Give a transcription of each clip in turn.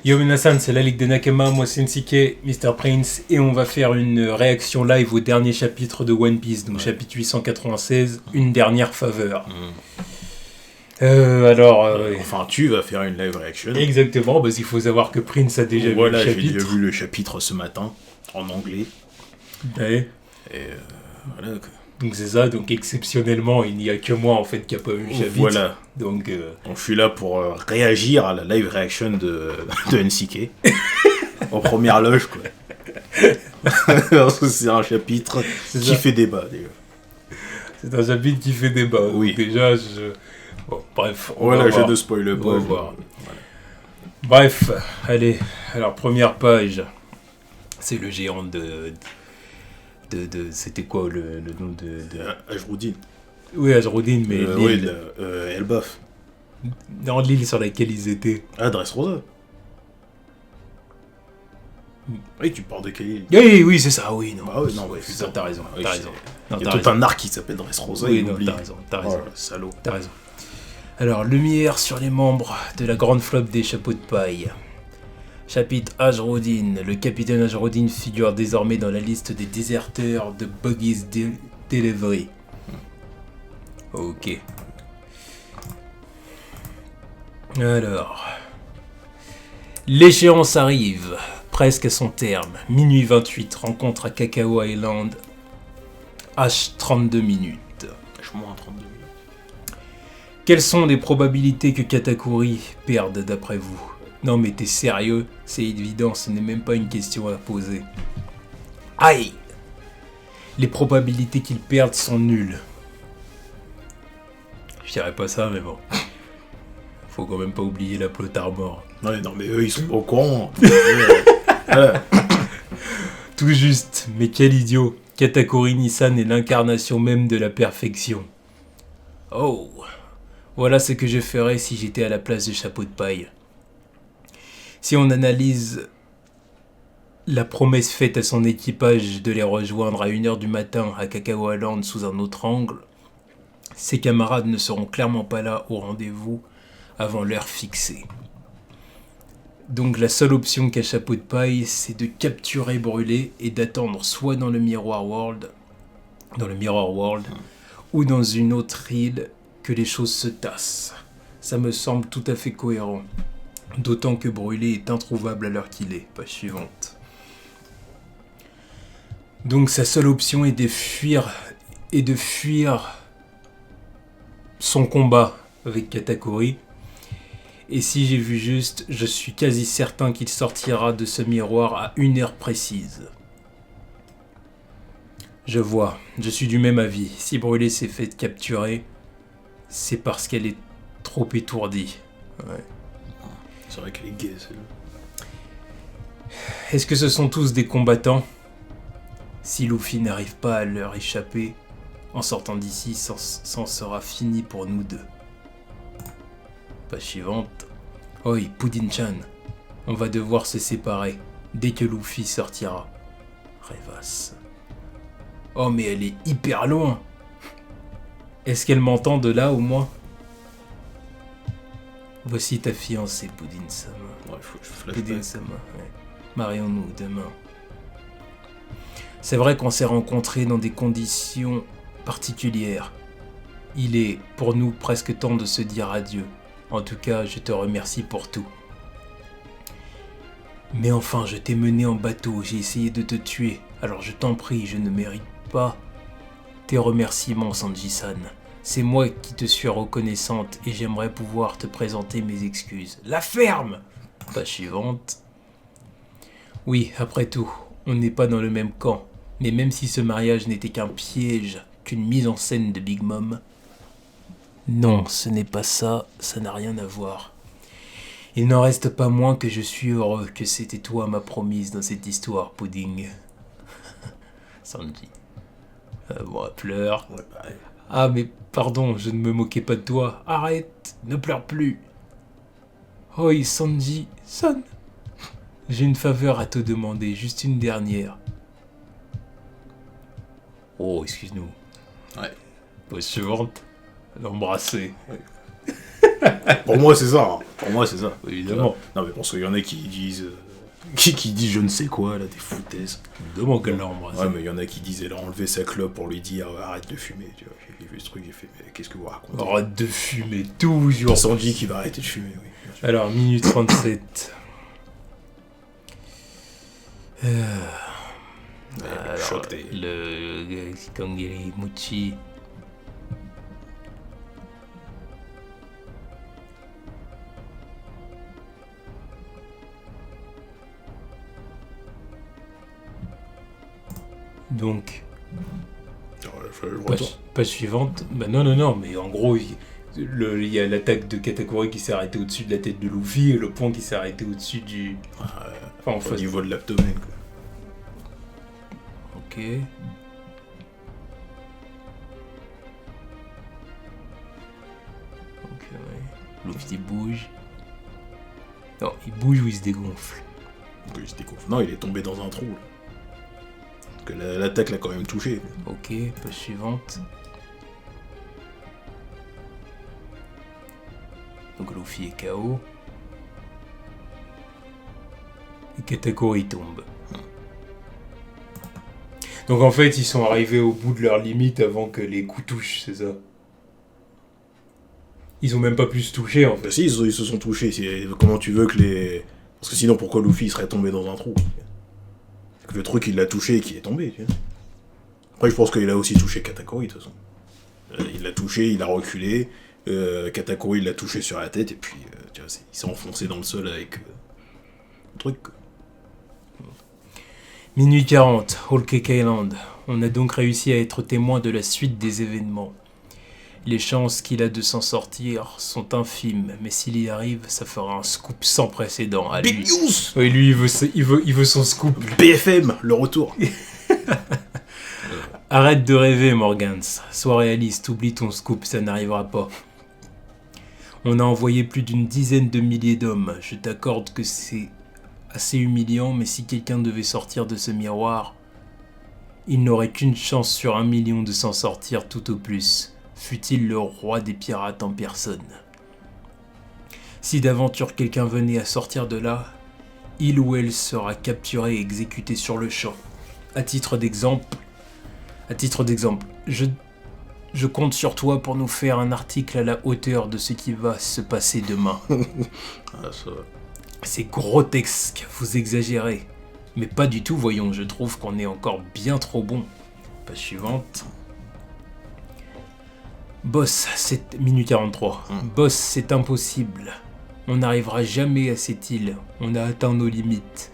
Yo Minasan, c'est la Ligue de Nakama, moi c'est Nsuke, Mr. Prince, et on va faire une réaction live au dernier chapitre de One Piece, donc chapitre 896, une dernière faveur. Enfin, tu vas faire une live reaction. Exactement, parce qu'il faut savoir que Prince a déjà vu le chapitre. Voilà, j'ai déjà vu le chapitre ce matin, en anglais. Ouais. Et voilà. Donc c'est ça, donc exceptionnellement, il n'y a que moi en fait qui n'a pas vu le chapitre. Voilà. Donc je suis là pour réagir à la live reaction de NCK. En première loge, quoi. Parce que c'est un chapitre qui fait débat, déjà. C'est un chapitre qui fait débat. Oui. Donc déjà, bon, bref. Voilà, je ne spoil pas. On va voir. Voilà. Bref, allez. Alors, première page. C'est le géant de c'était quoi le nom de... Ajroudine. Oui, Ajroudine, mais l'île... Elbaf. Dans l'île sur laquelle ils étaient. Ah, Dressrosa. Oui, tu parles de quelle île? Oui, c'est ça, oui, non. Ah oui, non, ouais, ça, t'as raison, oui, t'as raison. Il y a tout un arc qui s'appelle Dressrosa, oui, non, t'as raison. Oh, salaud. T'as raison. Alors, lumière sur les membres de la grande flotte des chapeaux de paille. Chapitre Ajroudine. Le capitaine Ajroudine figure désormais dans la liste des déserteurs de Buggy's Delivery. Ok. Alors. L'échéance arrive, presque à son terme. Minuit 28, rencontre à Cacao Island. H 32 minutes. H-32 minutes. Quelles sont les probabilités que Katakuri perde d'après vous? Non mais t'es sérieux? C'est évident, ce n'est même pas une question à poser. Aïe! Les probabilités qu'il perde sont nulles. Je dirais pas ça, mais bon. Faut quand même pas oublier la Plot Armor. Ouais, non mais eux ils sont pas au courant. Tout juste, mais quel idiot. Katakuri Nissan est l'incarnation même de la perfection. Oh! Voilà ce que je ferais si j'étais à la place du chapeau de paille. Si on analyse la promesse faite à son équipage de les rejoindre à 1h du matin à Cacao Island sous un autre angle, ses camarades ne seront clairement pas là au rendez-vous avant l'heure fixée. Donc la seule option qu'a chapeau de paille, c'est de capturer Brûlé et d'attendre soit dans le Mirror World, ou dans une autre île que les choses se tassent. Ça me semble tout à fait cohérent. D'autant que Brûlé est introuvable à l'heure qu'il est. Page suivante. Donc sa seule option est de fuir son combat avec Katakuri. Et si j'ai vu juste, je suis quasi certain qu'il sortira de ce miroir à 1h précise. Je vois, je suis du même avis. Si Brûlé s'est fait capturer, c'est parce qu'elle est trop étourdie. Ouais. C'est vrai qu'elle est gaie, celle-là. Est-ce que ce sont tous des combattants? Si Luffy n'arrive pas à leur échapper, en sortant d'ici, c'en sera fini pour nous deux. Page suivante. Oi, Puddin-chan. On va devoir se séparer dès que Luffy sortira. Rêvasse. Oh mais elle est hyper loin. Est-ce qu'elle m'entend de là au moins? Voici ta fiancée, Puddin-sama. Ouais, faut que je flash Puddin-sama, ouais. Marions-nous demain. C'est vrai qu'on s'est rencontrés dans des conditions particulières. Il est, pour nous, presque temps de se dire adieu. En tout cas, je te remercie pour tout. Mais enfin, je t'ai mené en bateau, j'ai essayé de te tuer. Alors je t'en prie, je ne mérite pas tes remerciements, Sanji-san. C'est moi qui te suis reconnaissante et j'aimerais pouvoir te présenter mes excuses. La ferme! Page suivante. Oui, après tout, on n'est pas dans le même camp. Mais même si ce mariage n'était qu'un piège, qu'une mise en scène de Big Mom... Non, ce n'est pas ça, ça n'a rien à voir. Il n'en reste pas moins que je suis heureux que c'était toi ma promise dans cette histoire, Pudding. Sanji. Bon, pleure. Ouais, bah, ouais. Ah, mais pardon, je ne me moquais pas de toi. Arrête, ne pleure plus. Oi, Sanji-san. J'ai une faveur à te demander, juste une dernière. Oh, excuse-nous. Ouais. Pause suivante. L'embrasser. Ouais. Pour moi, c'est ça. Hein. Pour moi, c'est ça. Évidemment. Non, mais parce qu'il y en a qui disent... qui disent je ne sais quoi, là, des foutaises. Évidemment qu'elle l'a embrassé. Ouais, mais il y en a qui disent elle a enlevé sa clope pour lui dire arrête de fumer. Tu vois, j'ai vu ce truc, j'ai fait mais qu'est-ce que vous racontez? Arrête de fumer toujours. Sandy qui va arrêter de fumer, oui. Bien sûr. Alors, minute 37. Le choc des... Le Kangiri Muchi. Donc, Je retourne. page suivante. Bah non, mais en gros, il y a l'attaque de Katakuri qui s'est arrêtée au-dessus de la tête de Luffy et le point qui s'est arrêté au-dessus du. Enfin, en Au face. niveau de l'abdomen, quoi. Ok. Ok, ouais. Luffy il bouge. Non, il bouge ou il se dégonfle. Donc, il se découvre. Non, il est tombé dans un trou, là. Parce que l'attaque l'a quand même touché. Ok, page suivante. Donc Luffy est KO. Et Katakuri tombe. Donc en fait, ils sont arrivés au bout de leur limite avant que les coups touchent, c'est ça? Ils ont même pas pu se toucher en fait. Bah si, ils se sont touchés. Comment tu veux que les... Parce que sinon, pourquoi Luffy serait tombé dans un trou? C'est que le truc, il l'a touché et qu'il est tombé, tu vois. Après, je pense qu'il a aussi touché Katakuri, de toute façon. Il l'a touché, il a reculé. Katakuri, il l'a touché sur la tête, et puis, tu vois, il s'est enfoncé dans le sol avec le truc, quoi. Minuit 40, Whole Cake Island. On a donc réussi à être témoin de la suite des événements. Les chances qu'il a de s'en sortir sont infimes, mais s'il y arrive, ça fera un scoop sans précédent. À Big lui. news! Oui, lui, il veut son scoop. BFM, le retour. Arrête de rêver, Morgans. Sois réaliste, oublie ton scoop, ça n'arrivera pas. On a envoyé plus d'une dizaine de milliers d'hommes. Je t'accorde que c'est assez humiliant, mais si quelqu'un devait sortir de ce miroir, il n'aurait qu'une chance sur 1 million de s'en sortir tout au plus, fût-il le roi des pirates en personne. Si d'aventure quelqu'un venait à sortir de là, il ou elle sera capturé et exécuté sur le champ. À titre d'exemple, je compte sur toi pour nous faire un article à la hauteur de ce qui va se passer demain. Ah, ça... C'est grotesque, vous exagérez. Mais pas du tout, voyons, je trouve qu'on est encore bien trop bon. Page suivante. Boss, c'est... Minute 43. Boss, c'est impossible. On n'arrivera jamais à cette île. On a atteint nos limites.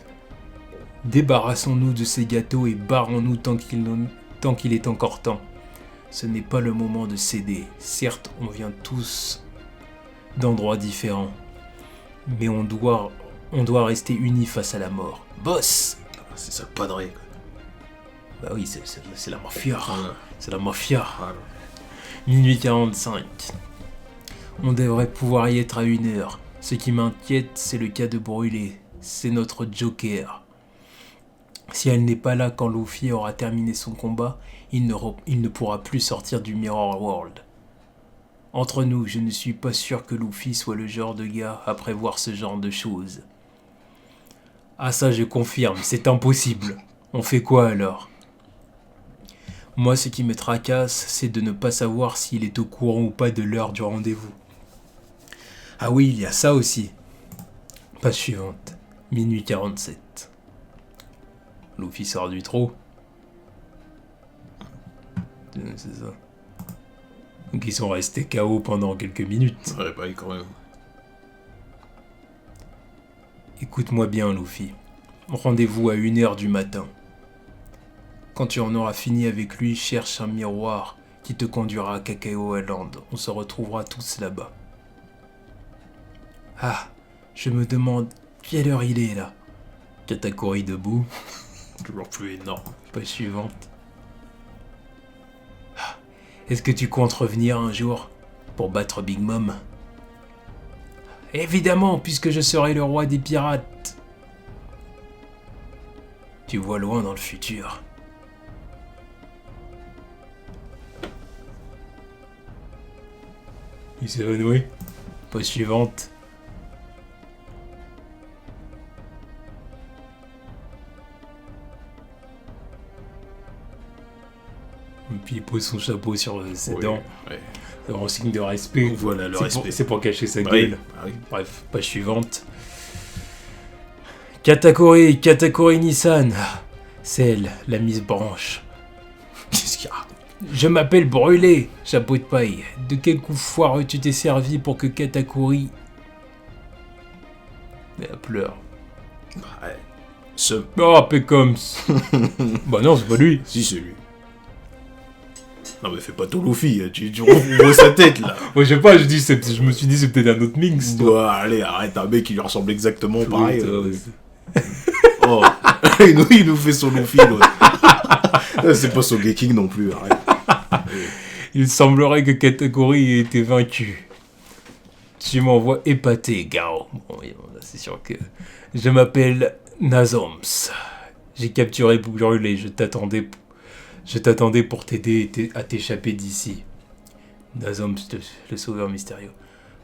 Débarrassons-nous de ces gâteaux et barrons-nous tant qu'il est encore temps. Ce n'est pas le moment de céder. Certes, on vient tous d'endroits différents. Mais on doit rester unis face à la mort. Boss! C'est ça le padré, quoi. Bah oui, c'est la mafia. Voilà. C'est la mafia. Voilà. Minuit 45. On devrait pouvoir y être à 1h. Ce qui m'inquiète, c'est le cas de Brûlé. C'est notre Joker. Si elle n'est pas là quand Luffy aura terminé son combat, il ne pourra plus sortir du Mirror World. Entre nous, je ne suis pas sûr que Luffy soit le genre de gars à prévoir ce genre de choses. Ah ça je confirme, c'est impossible. On fait quoi alors? Moi ce qui me tracasse, c'est de ne pas savoir s'il est au courant ou pas de l'heure du rendez-vous. Ah oui, il y a ça aussi. Page suivante, minuit 47. Luffy sort du trou. C'est ça. Donc ils sont restés KO pendant quelques minutes. Ouais, bah, quand même. Écoute-moi bien, Luffy. Rendez-vous à 1h du matin. Quand tu en auras fini avec lui, cherche un miroir qui te conduira à Cacao Island. On se retrouvera tous là-bas. Ah, je me demande quelle heure il est là. Katakuri debout. Toujours plus énorme. Page suivante. Est-ce que tu comptes revenir un jour pour battre Big Mom? Évidemment, puisque je serai le roi des pirates. Tu vois loin dans le futur. Il s'est évanoui. Pause suivante. Et puis il pose son chapeau sur ses dents. Ouais. C'est un signe de respect. Voilà, le respect. C'est pour cacher sa Oui. gueule. Ah oui. Bref, page suivante. Katakuri Nissan. C'est elle, la Miss Branche. Qu'est-ce qu'il y a? Je m'appelle Brûlé, chapeau de paille. De quel coup foireux tu t'es servi pour que Katakuri... Elle pleure. Ouais. Ce... Oh, Pécoms. Bah non, c'est pas lui. Si, c'est lui. Non mais fais pas ton Luffy, tu ouvres sa tête là. Ouais, je sais pas, je me suis dit c'est peut-être un autre Minx. Bah, allez, arrête, un mec qui lui ressemble exactement pareil. Ouais. Oh, il nous fait son Luffy l'autre. C'est pas son Geking non plus, arrête. Il semblerait que Katakuri ait été vaincu. Tu m'envoies épaté, Gao. Bon, oui, bon, là, c'est sûr que... Je m'appelle Nazoms. J'ai capturé Brûlé, je t'attendais pour t'aider à t'échapper d'ici. Nazoms, le sauveur mystérieux.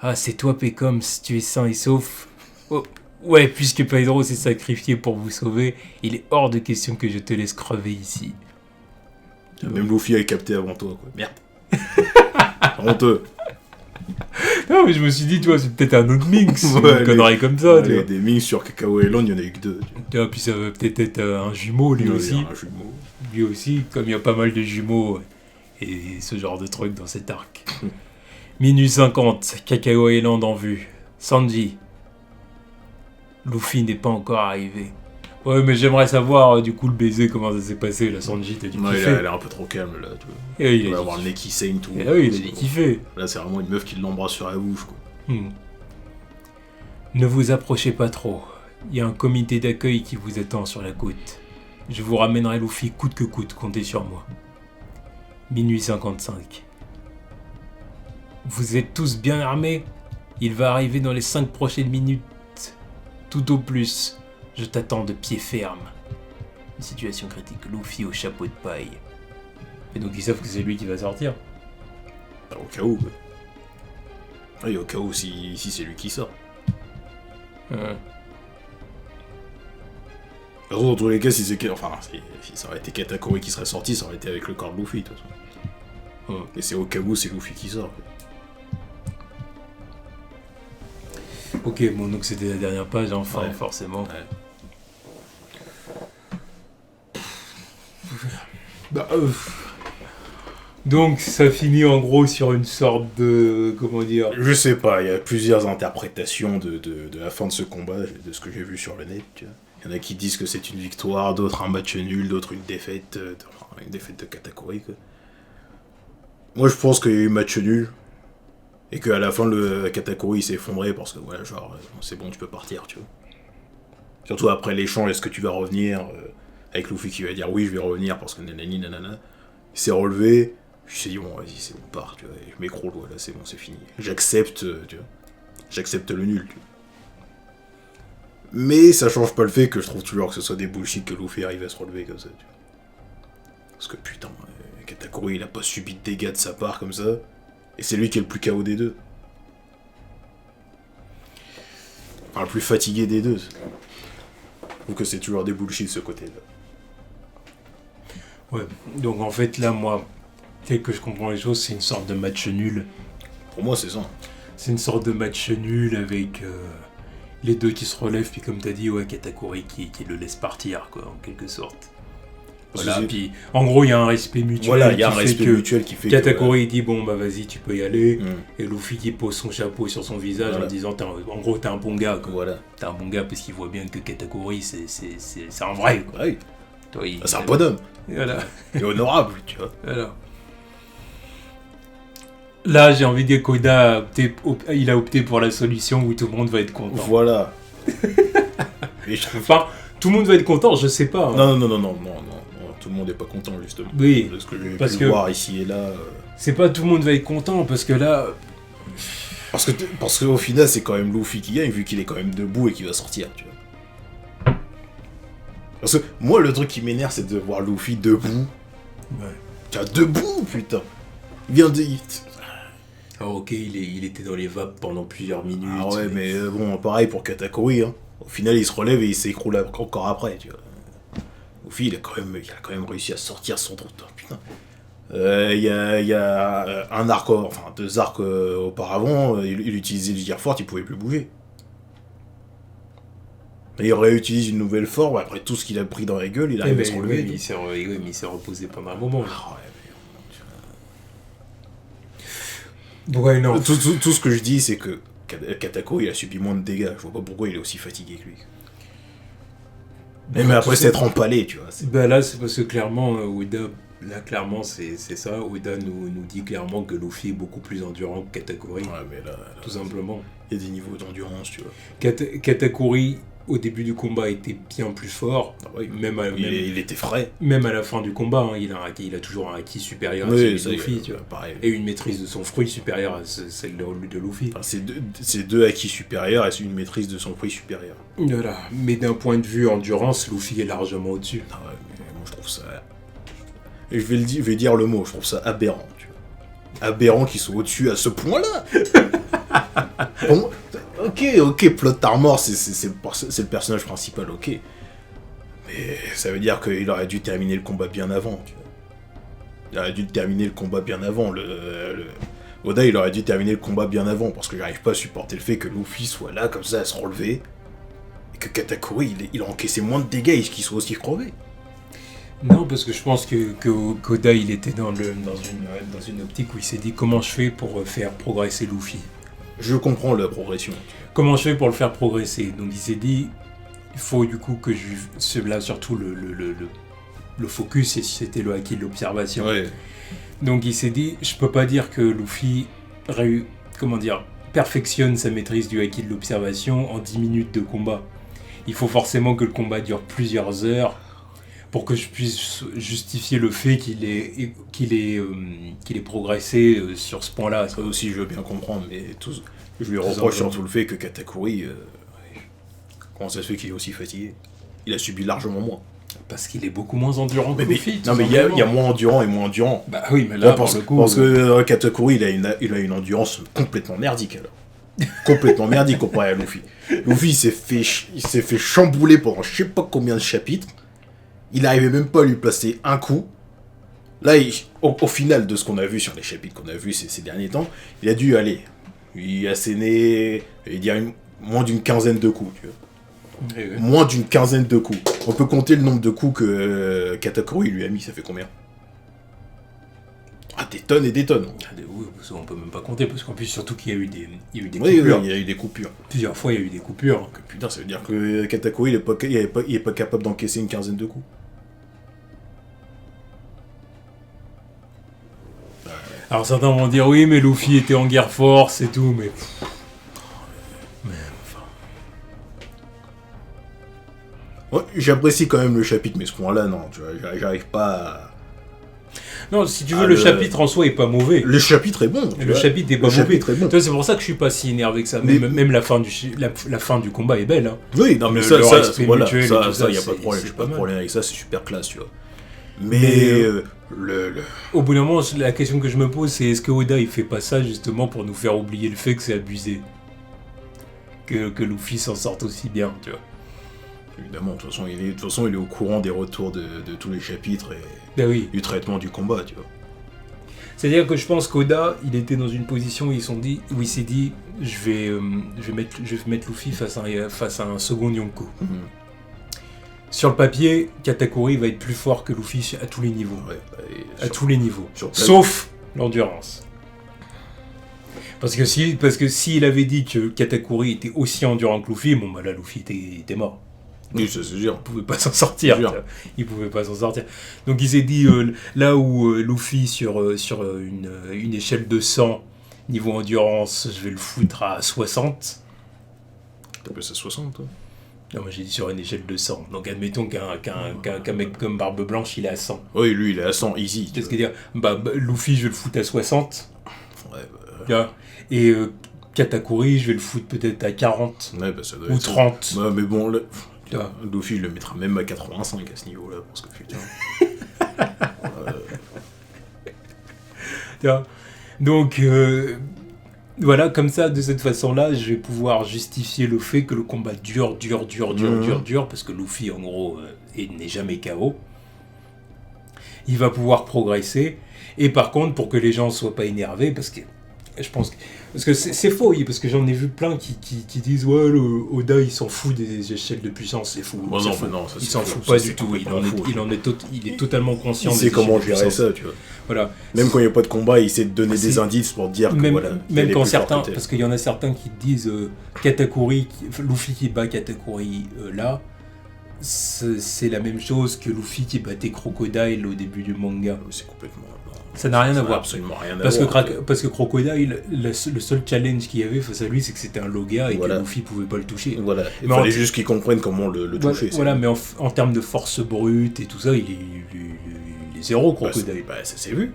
Ah, c'est toi, Pécoms, tu es sain et sauf. Oh, ouais, puisque Pedro s'est sacrifié pour vous sauver, il est hors de question que je te laisse crever ici. Même Luffy a capté avant toi, quoi. Merde. Honteux. Non, mais je me suis dit, tu vois, c'est peut-être un autre Minx, Ouais, une connerie comme ça, tu vois. Des Minx sur Kakao Island, il y en a eu que 2. Tu vois, puis ça va peut-être être un jumeau, lui aussi. Un jumeau. Lui aussi, comme il y a pas mal de jumeaux et ce genre de trucs dans cet arc. Minuit 50, Kakao Island en vue. Sanji. Luffy n'est pas encore arrivé. Ouais, mais j'aimerais savoir, du coup, le baiser, comment ça s'est passé, la Sanji, t'as dû Ouais, kiffer. elle est un peu trop calme, là, tu vois. Et Il va avoir le nez qui saigne, tout. Et oui, il a dû kiffer. Là, c'est vraiment une meuf qui l'embrasse sur la bouche, quoi. Ne vous approchez pas trop. Il y a un comité d'accueil qui vous attend sur la côte. Je vous ramènerai Luffy coûte que coûte, comptez sur moi. Minuit 55. Vous êtes tous bien armés? Il va arriver dans les 5 prochaines minutes. Tout au plus. Je t'attends de pied ferme. Une situation critique. Luffy au chapeau de paille. Et donc ils savent que c'est lui qui va sortir. Bah, au cas où, quoi. Oui, au cas où, si c'est lui qui sort. De toute façon, dans tous les cas, si ça aurait été Katakuri qui serait sorti, ça aurait été avec le corps de Luffy, de toute façon. Et c'est au cas où c'est Luffy qui sort, quoi. Ok, bon, donc c'était la dernière page, enfin, Ouais. forcément. Ouais. Bah, donc ça finit en gros sur une sorte de... Comment dire? Je sais pas, il y a plusieurs interprétations de la fin de ce combat, de ce que j'ai vu sur le net, tu vois. Il y en a qui disent que c'est une victoire, d'autres un match nul, d'autres une défaite de Katakuri, quoi. Moi, je pense qu'il y a eu match nul, et qu'à la fin, le Katakuri s'est effondré parce que, ouais, genre, c'est bon, tu peux partir, tu vois. Surtout après l'échange, est-ce que tu vas revenir avec Luffy qui va dire oui, je vais revenir parce que nanani nanana. Il s'est relevé, je me suis dit, bon, vas-y, c'est bon, part, tu vois, et je m'écroule, voilà, c'est bon, c'est fini. J'accepte, tu vois. J'accepte le nul, tu vois. Mais ça change pas le fait que je trouve toujours que ce soit des bullshit que Luffy arrive à se relever comme ça, tu vois. Parce que putain, Katakuri, il a pas subi de dégâts de sa part comme ça, et c'est lui qui est le plus KO des deux. Enfin, le plus fatigué des deux. Je trouve que c'est toujours des bullshit de ce côté-là. Ouais, donc en fait là, moi, tel que je comprends les choses, c'est une sorte de match nul. Pour moi, c'est ça. C'est une sorte de match nul avec les deux qui se relèvent, puis comme t'as dit, ouais, Katakuri qui le laisse partir, quoi, en quelque sorte. Voilà, puis en gros, il y a un respect mutuel. Voilà, il y a un qui respect fait que mutuel qui fait Katakuri il dit bon bah vas-y, tu peux y aller. Mm. Et Luffy qui pose son chapeau sur son visage Voilà. en disant en gros t'es un bon gars, quoi. Voilà. T'es un bon gars parce qu'il voit bien que Katakuri c'est un vrai, quoi. Ah oui. Toi, C'est un bonhomme. Voilà. Et honorable, tu vois. Voilà. Là, j'ai envie de dire qu'Oda il a opté pour la solution où tout le monde va être content. Voilà. Et je trouve... Enfin, tout le monde va être content, je sais pas. Hein. Non, tout le monde n'est pas content, justement. Oui, de ce que j'ai parce pu que- voir ici et là. C'est pas tout le monde va être content parce que là, Parce qu'au final, c'est quand même Luffy qui gagne, vu qu'il est quand même debout et qu'il va sortir, tu vois. Parce que moi, le truc qui m'énerve, c'est de voir Luffy debout. ouais. Tu vois, debout, putain. Il vient de... Alors ok, il était dans les vapes pendant plusieurs minutes. Ah ouais, mais bon, pareil pour Katakuri, hein. Au final, il se relève et il s'écroule encore après, tu vois. Luffy, il a quand même réussi à sortir son truc, putain. Il y a un arc, enfin 2 arcs auparavant, il utilisait le Gear Force, il pouvait plus bouger. Et il réutilise une nouvelle forme, après tout ce qu'il a pris dans la gueule, il arrive à se relever. Mais il s'est reposé pendant un moment. Ah ouais, Ouais, non. tout ce que je dis, c'est que Katakuri, il a subi moins de dégâts. Je vois pas pourquoi il est aussi fatigué que lui. Même après s'être empalé, tu vois. Bah là, c'est parce que clairement, Oda, là, clairement, c'est ça. Oda nous dit clairement que Luffy est beaucoup plus endurant que Katakuri. Ouais, mais là tout simplement. Il y a des niveaux d'endurance, tu vois. Katakuri, au début du combat, était bien plus fort. Ah oui, il était frais. Même à la fin du combat, hein, il a toujours un acquis supérieur à celui de Luffy, tu vois. Pareil. Et une maîtrise de son fruit supérieure à celle de Luffy. Enfin, c'est deux acquis supérieurs et c'est une maîtrise de son fruit supérieure. Voilà. Mais d'un point de vue endurance, Luffy est largement au-dessus. Ah ouais, mais moi je trouve ça... Et je vais dire le mot, je trouve ça aberrant, tu vois. Aberrant qu'ils soient au-dessus à ce point-là. Bon, ok, Plot Armor, c'est le personnage principal, ok. Mais ça veut dire qu'il aurait dû terminer le combat bien avant, tu vois. Il aurait dû terminer le combat bien avant, Oda, il aurait dû terminer le combat bien avant, parce que j'arrive pas à supporter le fait que Luffy soit là, comme ça, à se relever, et que Katakuri, il a encaissé moins de dégâts et qu'il soit aussi crevé. Non, parce que je pense que Oda, il était dans une optique où il s'est dit comment je fais pour faire progresser Luffy. Je comprends la progression. Comment je fais pour le faire progresser? Donc il s'est dit, il faut du coup que là surtout le focus, c'était le haki de l'observation. Ouais. Donc il s'est dit, je peux pas dire que Luffy perfectionne sa maîtrise du haki de l'observation en 10 minutes de combat. Il faut forcément que le combat dure plusieurs heures pour que je puisse justifier le fait qu'il ait progressé sur ce point-là. Ça aussi, je veux bien comprendre, mais je lui reproche surtout le fait que Katakuri, comment ça se fait qu'il est aussi fatigué? Il a subi largement moins. Parce qu'il est beaucoup moins endurant que Luffy. Non, mais il y a moins endurant et moins endurant. Bah oui, mais là, pour le coup... Parce que Katakuri, il a une endurance complètement merdique, alors. Complètement merdique comparé à Luffy. Luffy, il s'est fait chambouler pendant je sais pas combien de chapitres. Il n'arrivait même pas à lui placer un coup. Là, au final de ce qu'on a vu sur les chapitres qu'on a vus ces derniers temps, il a dû aller. Il a asséné, moins d'une quinzaine de coups, tu vois. Oui. Moins d'une quinzaine de coups. On peut compter le nombre de coups que Katakuri lui a mis, ça fait combien? Ah, des tonnes et des tonnes. Oui, on peut même pas compter, parce qu'en plus, surtout qu'il y a eu des coupures. Oui, il y a eu des coupures. Plusieurs fois, il y a eu des coupures. Donc, putain, ça veut dire que Katakuri, il est pas capable d'encaisser une quinzaine de coups. Alors certains vont dire, oui, mais Luffy était en guerre force et tout, mais... Ouais, j'apprécie quand même le chapitre, mais ce point-là, non, tu vois, j'arrive pas à... Non, si tu veux, le chapitre en soi est pas mauvais. Le chapitre est bon. Le chapitre est pas mauvais. Est bon. C'est pour ça que je suis pas si énervé que ça. Même la fin du combat est belle. Hein. Oui, non, mais ça, y a pas de problème. J'ai pas de problème avec ça, c'est super classe, tu vois. Mais au bout d'un moment, la question que je me pose, c'est est-ce que Oda il fait pas ça justement pour nous faire oublier le fait que c'est abusé, que Luffy s'en sorte aussi bien, tu vois. Évidemment, de toute façon, il est au courant des retours de tous les chapitres et du traitement du combat, tu vois. C'est-à-dire que je pense qu'Oda, il était dans une position où il s'est dit, je vais mettre Luffy face à un second Yonko. Mm-hmm. Sur le papier, Katakuri va être plus fort que Luffy à tous les niveaux. Ouais, tous les niveaux. Sauf l'endurance. Parce que s'il avait dit que Katakuri était aussi endurant que Luffy, bon bah là Luffy était mort. Oui, ça c'est sûr. Il pouvait pas s'en sortir. Donc il s'est dit, là où Luffy sur une échelle de 100, niveau endurance, je vais le foutre à 60. T'appelles ça 60, toi? Non, moi j'ai dit sur une échelle de 100. Donc admettons qu'un mec comme Barbe Blanche, il est à 100. Oui, lui, il est à 100, easy. Qu'est-ce qu'il dit? Luffy, je vais le foutre à 60. Ouais, Et Katakuri, je vais le foutre peut-être à 40. Ouais, ça doit ou être 30. Ça. Ouais, mais bon, Luffy, il le mettra même à 85 à ce niveau-là, parce que putain. Donc, Voilà, comme ça, de cette façon-là, je vais pouvoir justifier le fait que le combat dure, parce que Luffy, en gros, il n'est jamais KO. Il va pouvoir progresser. Et par contre, pour que les gens ne soient pas énervés, parce que je pense que... Parce que c'est faux, oui, parce que j'en ai vu plein qui disent « Ouais, Oda, il s'en fout des échelles de puissance, c'est fou. Bon, non, non, il s'en fout pas du tout. Il est totalement conscient. Il sait comment gérer ça, tu vois. Voilà. Même quand il n'y a pas de combat, il sait te donner des indices pour te dire que voilà. Même quand certains, parce qu'il y en a certains qui disent Katakuri, Luffy qui bat Katakuri là, c'est la même chose que Luffy qui battait Crocodile au début du manga. C'est complètement... Ça n'a rien à voir. Absolument rien à voir. Parce que Crocodile, le seul challenge qu'il y avait face à lui, c'est que c'était un Loga et que Luffy pouvait pas le toucher. Voilà. Il fallait juste qu'il comprenne comment le toucher. Voilà, mais en termes de force brute et tout ça, il est zéro, Crocodile. Ça s'est vu.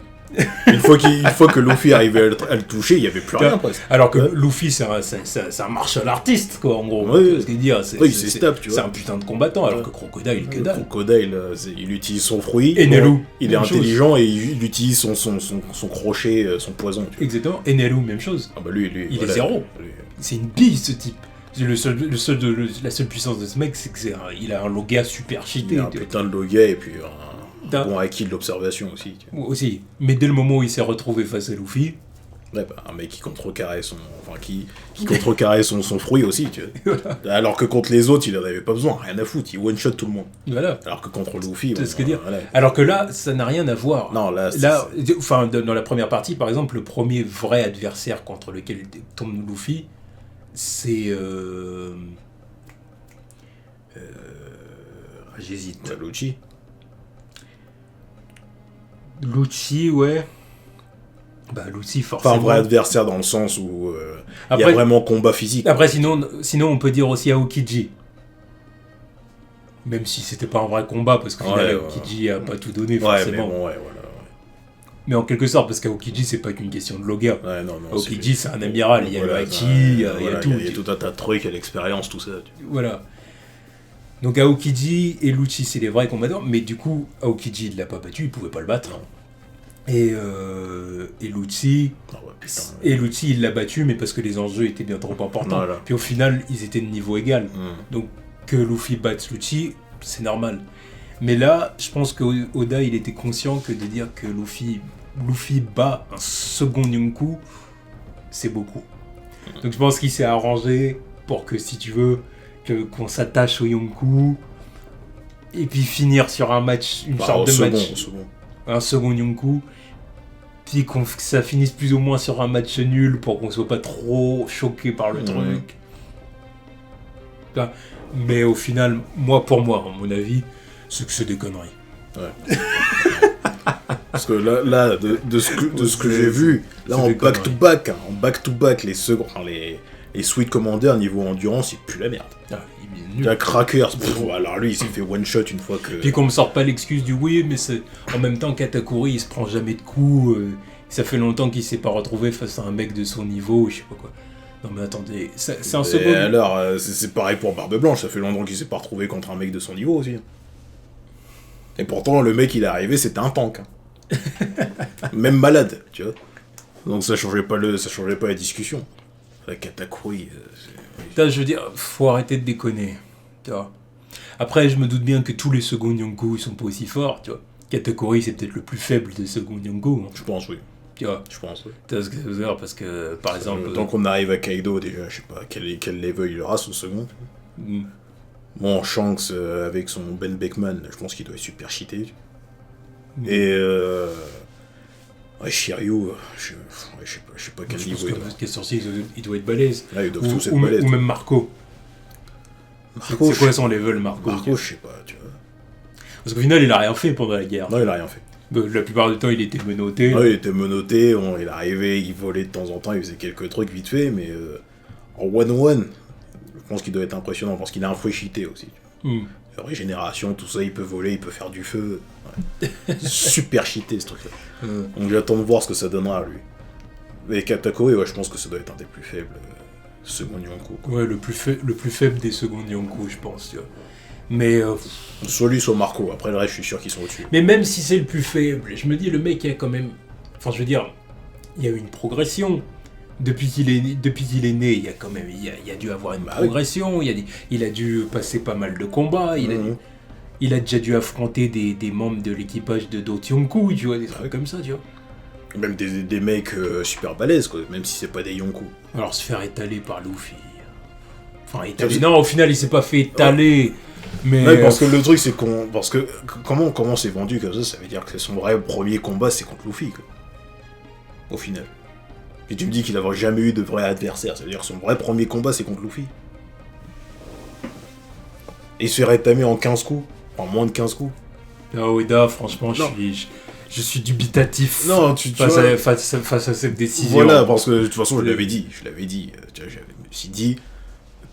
Une fois que Luffy arrivait à le toucher, il n'y avait plus rien presque. Alors que Luffy, c'est un martial artiste, quoi, en gros. Ouais. C'est un putain de combattant, alors que Crocodile, que dalle. Crocodile, il utilise son fruit. Enelu. Il est intelligent et il utilise son crochet, son poison. Exactement. Enelu, même chose. Ah bah lui il est zéro. C'est une bille, ce type. La seule puissance de ce mec, c'est qu'il a un Loga super cheaté. Il a un putain de Loga et puis bon acquis de l'observation aussi. Aussi. Mais dès le moment où il s'est retrouvé face à Luffy... Ouais, un mec qui contrecarrait son fruit aussi, tu vois. Voilà. Alors que contre les autres, il en avait pas besoin, rien à foutre, il one-shot tout le monde. Voilà. Alors que contre Luffy... C'est ce que dire. Voilà. Alors que là, ça n'a rien à voir. Non, là enfin, dans la première partie, par exemple, le premier vrai adversaire contre lequel tombe Luffy, c'est... J'hésite. Lucci. Lucci, ouais. Bah, Lucci, forcément. Pas un vrai adversaire dans le sens où il y a vraiment combat physique. Après, sinon, on peut dire aussi Aokiji. Même si c'était pas un vrai combat, parce qu'au final, Aokiji a pas tout donné, forcément. Mais en quelque sorte, parce qu'Aokiji, c'est pas qu'une question de Loga. Ouais, non, Aokiji, c'est un amiral, il y a le haki, il y a tout. Il y a tout un tas de trucs, il y a l'expérience, tout ça. Voilà. Donc Aokiji et Lucci, c'est les vrais combattants, mais du coup, Aokiji ne l'a pas battu, il pouvait pas le battre. Non. Et Lucci, il l'a battu, mais parce que les enjeux étaient bien trop importants. Voilà. Puis au final, ils étaient de niveau égal. Donc que Luffy batte Lucci, c'est normal. Mais là, je pense qu'Oda, il était conscient que de dire que Luffy bat un second Yonkou, c'est beaucoup. Donc je pense qu'il s'est arrangé pour que, si tu veux, qu'on s'attache au Yonkou et puis finir sur un match, sorte de match, un second Yonkou, puis que ça finisse plus ou moins sur un match nul pour qu'on soit pas trop choqué par le truc. Mais au final, pour moi, à mon avis, c'est que c'est des conneries. Ouais. Parce que là de ce que j'ai vu, là en back-to-back, les seconds, les Sweet Commander niveau endurance, il pue la merde. Il y a Crackers, alors lui il s'est fait one shot une fois que... Puis qu'on me sorte pas l'excuse du oui, mais c'est... en même temps Katakuri il se prend jamais de coups, ça fait longtemps qu'il s'est pas retrouvé face à un mec de son niveau, je sais pas quoi. Non mais attendez, c'est un second... Et alors, c'est pareil pour Barbe Blanche, ça fait longtemps qu'il s'est pas retrouvé contre un mec de son niveau aussi. Et pourtant le mec il est arrivé, c'était un tank. Même malade, tu vois. Donc ça changeait pas la discussion. La Katakuri... je veux dire, faut arrêter de déconner. Tu vois. Après, je me doute bien que tous les seconds Yonkou ils sont pas aussi forts, tu vois. Katakuri, c'est peut-être le plus faible des seconds Yonkou. Hein. Je pense, oui. Tu vois. Je pense, oui. Tu vois ce que je veux dire, parce que, par exemple... Tant qu'on arrive à Kaido, déjà, je sais pas quel level il aura, son second. Bon, Shanks, avec son Ben Beckman, je pense qu'il doit être super cheaté. Et... Shiryu, je sais pas quel niveau il doit. Quel sorcier, il doit être balèze. Là, ils doivent tous être balèzes. Ou même Marco. C'est quoi son level, Marco? Marco, je sais pas, tu vois. Parce qu'au final, il a rien fait pendant la guerre. Non, il a rien fait. La plupart du temps, il était menotté. Ouais, il était menotté, il arrivait, il volait de temps en temps, il faisait quelques trucs vite fait, mais en one-one, je pense qu'il doit être impressionnant, parce qu'il a un fruit cheaté aussi. La régénération, tout ça, il peut voler, il peut faire du feu. Ouais. Super cheaté ce truc-là. Donc j'attends de voir ce que ça donnera lui. Mais Katakuri, ouais, je pense que ça doit être un des plus faibles second Yonkou. Ouais, le plus faible des seconds Yonkou, je pense, tu vois. Mais... soit lui, soit Marco. Après le reste, je suis sûr qu'ils sont au-dessus. Mais même si c'est le plus faible, je me dis, le mec, il y a quand même... Enfin, je veux dire, il y a eu une progression. Depuis qu'il est né, il y a quand même, il y a dû avoir une progression. Il a dû passer pas mal de combats. Il a déjà dû affronter des membres de l'équipage de Do Kyung-koo, tu vois, des trucs comme ça, tu vois. Même des mecs super balèzes, quoi, même si c'est pas des Yonkou. Alors se faire étaler par Luffy. Enfin, étaler. Non, au final, il s'est pas fait étaler. Mais ouais, parce que le truc, c'est parce que comment c'est vendu comme ça veut dire que son vrai premier combat, c'est contre Luffy, quoi. Au final. Et tu me dis qu'il n'avait jamais eu de vrai adversaire, ça veut dire que son vrai premier combat, c'est contre Luffy. Et il se fait rétamer en 15 coups, en moins de 15 coups. Ah, Oda, franchement, je suis dubitatif face à cette décision. Voilà, parce que de toute façon, je l'avais dit. Tu vois, je me suis dit,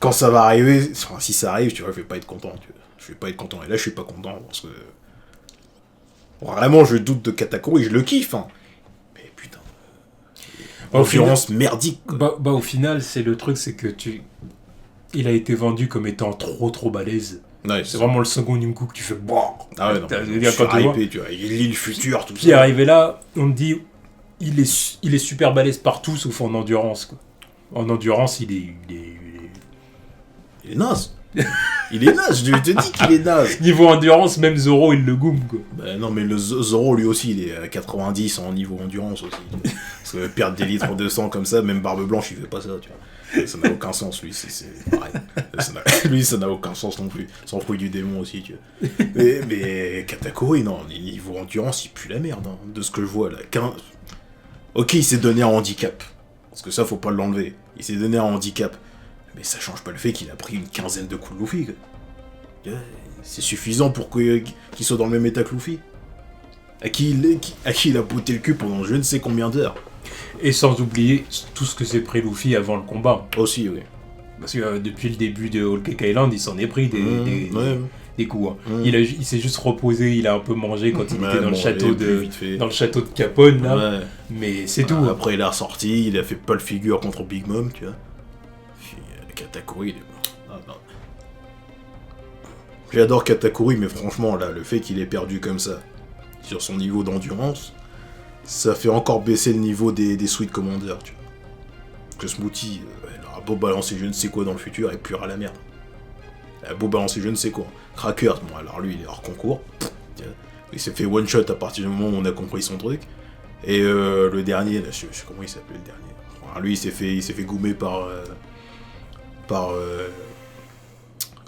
quand ça va arriver, enfin, si ça arrive, tu vois, je vais pas être content. Tu vois. Je vais pas être content. Et là, je suis pas content parce que vraiment, je doute de Katakuri, je le kiffe. Hein. Mais putain, concurrence merdique. Au final, c'est le truc, c'est que il a été vendu comme étant trop balèze. Ouais, c'est vraiment le second Yonkou que tu fais. Ah ouais, non, je suis hypé, tu vois. Il lit le futur, tout ça. Puis arrivé là, on te dit, il est super balèze partout sauf en endurance, quoi. En endurance, il est naze. Il est naze, je te dis qu'il est naze. Niveau endurance, même Zoro, il le goûme, quoi. Bah non, mais le Zoro, lui aussi, il est à 90 en niveau endurance aussi. Parce que perdre des litres de sang comme ça, même Barbe Blanche, il fait pas ça, tu vois. Ça n'a aucun sens, lui, c'est pareil. Lui, ça n'a aucun sens non plus. Sans fruit du démon aussi, tu vois. Mais Katakuri, non, niveau endurance, il pue la merde, hein, de ce que je vois là. Ok, il s'est donné un handicap. Parce que ça, faut pas l'enlever. Il s'est donné un handicap. Mais ça change pas le fait qu'il a pris une quinzaine de coups de Luffy, quoi. C'est suffisant pour qu'il soit dans le même état que Luffy. À qui il a botté le cul pendant je ne sais combien d'heures. Et sans oublier tout ce que s'est pris Luffy avant le combat. Aussi, oui. Parce que depuis le début de Whole Cake Island, il s'en est pris des coups. Hein. Il s'est juste reposé, il a un peu mangé quand il était dans le château de Capone, là. Ouais. Mais c'est tout. Après, il est ressorti, il a fait pas le figure contre Big Mom, tu vois. Puis Katakuri, il est mort. Non. J'adore Katakuri, mais franchement, là, le fait qu'il ait perdu comme ça, sur son niveau d'endurance, ça fait encore baisser le niveau des Sweet Commanders, tu vois. Que Smoothie, elle aura beau balancer je ne sais quoi dans le futur, elle puera la merde. Elle a beau balancer je ne sais quoi. Crackers, bon alors lui, il est hors concours. Il s'est fait one shot à partir du moment où on a compris son truc. Et le dernier, là, je sais comment il s'appelait le dernier. Alors, lui, il s'est fait goumer par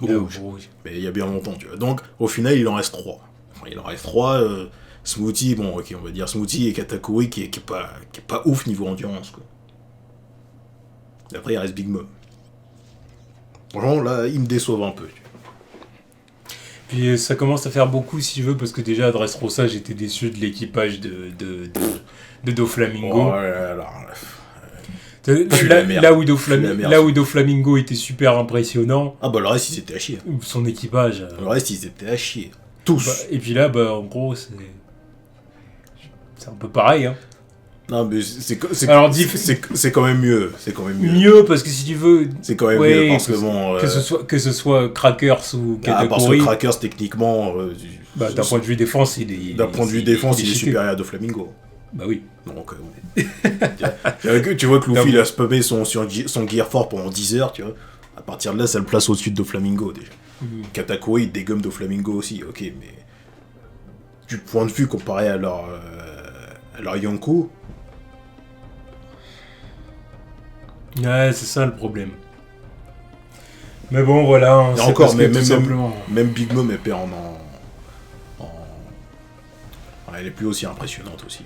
Rouge. Mais il y a bien longtemps, tu vois. Donc, au final, il en reste 3. Enfin, il en reste 3. Smoothie, bon, ok, on va dire Smoothie et Katakuri qui est pas ouf niveau endurance, quoi. Et après, il reste Big Mom. Franchement, là, ils me déçoivent un peu. Puis ça commence à faire beaucoup, si je veux, parce que déjà, à Dressrosa, j'étais déçu de l'équipage de Doflamingo. Oh là là. Là où Doflamingo était super impressionnant. Ah bah le reste, ils étaient à chier. Son équipage. Le reste, ils étaient à chier. Tous. Et puis là, en gros, c'est un peu pareil, hein. Non, mais c'est quand même mieux. C'est quand même mieux. Mieux, parce que si tu veux... C'est quand même mieux, parce que bon... Que ce soit Crackers ou Katakuri... parce que Crackers, techniquement... d'un point de vue défense, il est supérieur à Doflamingo. Bah oui. Donc, tu vois que Luffy, il a spammé son Gear 4 pendant 10 heures, tu vois. À partir de là, ça le place au-dessus de Doflamingo, déjà. Katakuri, il dégomme Doflamingo aussi, ok, mais... Du point de vue comparé à leur Yonkou... Ouais, c'est ça le problème. Mais bon, voilà. Et encore, même Big Mom, elle perd elle est plus aussi impressionnante aussi.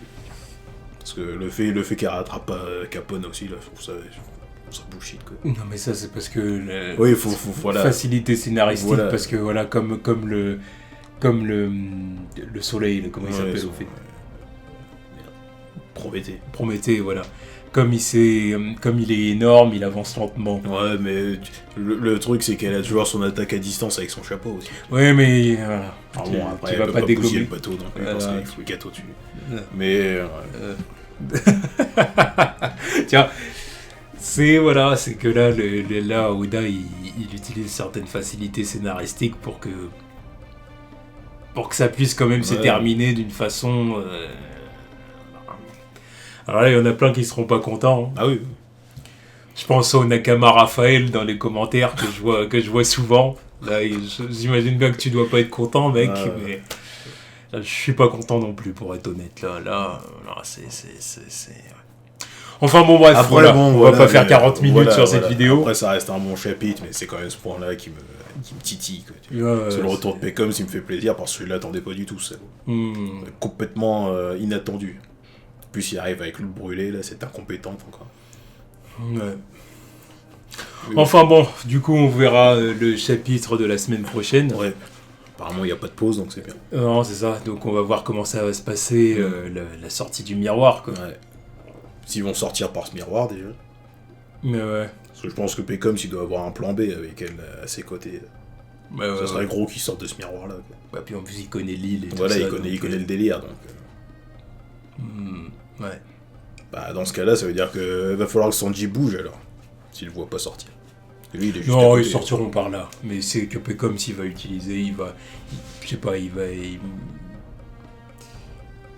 Parce que le fait qu'elle rattrape pas Capone aussi, là, je trouve ça bullshit, quoi. Non, mais ça, c'est parce que... Oui, voilà. Facilité scénaristique, voilà. Parce que, voilà, comme le soleil, comment il s'appelle au fait Prométhée, voilà. Comme il est énorme, il avance lentement. Ouais, mais le truc, c'est qu'elle a toujours son attaque à distance avec son chapeau aussi. Ouais, mais... après, elle va pas dégommer le bateau, donc parce qu'il faut le gâteau dessus. Mais... Tiens, c'est que là, Oda, il utilise certaines facilités scénaristiques pour que ça puisse quand même se terminer d'une façon... Alors là, il y en a plein qui seront pas contents. Hein. Ah oui. Je pense au Nakama Raphaël dans les commentaires que je vois souvent. Là, j'imagine bien que tu dois pas être content, mec, mais là, je suis pas content non plus, pour être honnête. Là, c'est... Enfin bon, bref, Après, voilà. bon, On voilà, va pas faire 40 minutes voilà, sur cette vidéo. Après, ça reste un bon chapitre, mais c'est quand même ce point-là qui me titille. Quoi. Ouais, c'est le retour de Peckham, ça me fait plaisir, parce que je l'attendais pas du tout, ça. Complètement inattendu. En plus, il arrive avec le brûlé, là, c'est incompétente encore. Ouais. Enfin bon, du coup, on verra le chapitre de la semaine prochaine. Ouais. Apparemment, il n'y a pas de pause, donc c'est bien. Non, c'est ça. Donc, on va voir comment ça va se passer, la sortie du miroir, quoi. Ouais. S'ils vont sortir par ce miroir, déjà. Mais ouais. Parce que je pense que Peckham, s'il doit avoir un plan B avec elle à ses côtés, ça serait gros qu'il sorte de ce miroir-là. Bah, puis en plus, il connaît l'île et voilà, tout ça. il connaît le délire, donc... Ouais. Bah, dans ce cas-là, ça veut dire que va falloir que Sanji bouge, alors. S'il le voit pas sortir. Parce que lui, il est juste Non, à côté, ils sortiront par là. Mais c'est que Peckham, s'il va utiliser, je sais pas,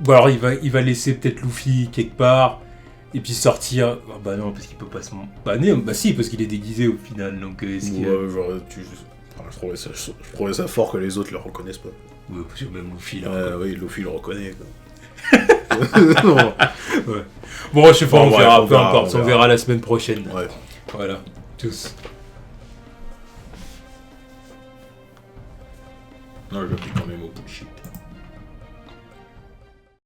ou alors il va laisser peut-être Luffy quelque part, et puis sortir... Ah bah non, parce qu'il peut pas se... Bah non, bah si, parce qu'il est déguisé au final, donc est-ce qu'il... genre, je trouvais ça fort que les autres le reconnaissent pas. Ouais, parce que même Luffy, là... Oui, Luffy le reconnaît, quoi. Ouais. Bon, je sais pas, on verra, peu importe, on verra la semaine prochaine. Ouais. Voilà, tous. Non, je vais quand même au bullshit.